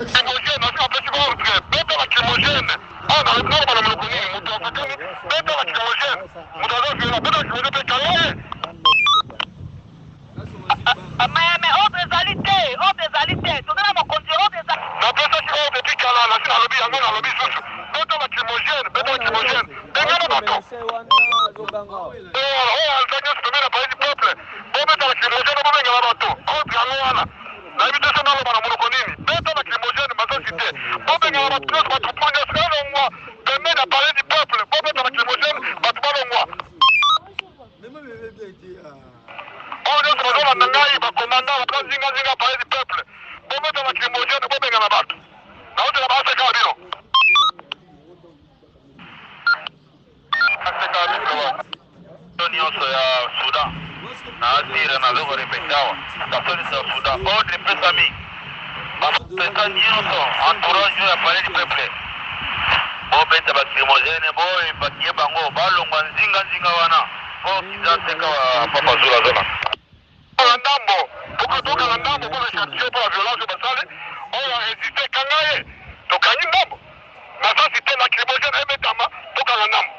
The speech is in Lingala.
Lacrymogène, on fait quoi? Bête lacrymogène. Ah, dans le nord, on a le connu. Bête lacrymogène. On a fait la bête lacrymogène de Calaye. Mais autre égalité. Tout le monde continue autre égalité. La personne qui va au petit Cala, la Chine a lobby, Yangon a lobby sous. Bête lacrymogène. Dégage le bateau. Oh, Alzheimer, c'est bien l'appareil du peuple. Bon, bête lacrymogène, on va venir à la bateau. Contre Yangon, l'invitation dans le bana monoconini. Bête lacrymogène, ma société. Bon, venir à la bateau, c'est pas tout point de ce qu'on voit. Permet d'appareil du peuple. Bon, bête lacrymogène, pas tout le monde. On est sur la Nangaï, ma commandant, la place Zinga appareil du peuple. Bon, bête lacrymogène, bon, venir à la bateau. Là, on est là-bas, c'est Carabino. Nyonso ya Sudan na asira na lugha repetawa tafsiri za Sudan ordre pesa mi bapesa nyonso entourage ya palais du peuple bo beta bakrimogene bo epakie bango balongwa nzinga wana bo kizaseka wa papa zula zona la ndambo toka la ndambo bo chantier pour la violence basale on a résisté kangaye tokanyi ndambo na ça c'était lacrymogène emetama toka la ndambo.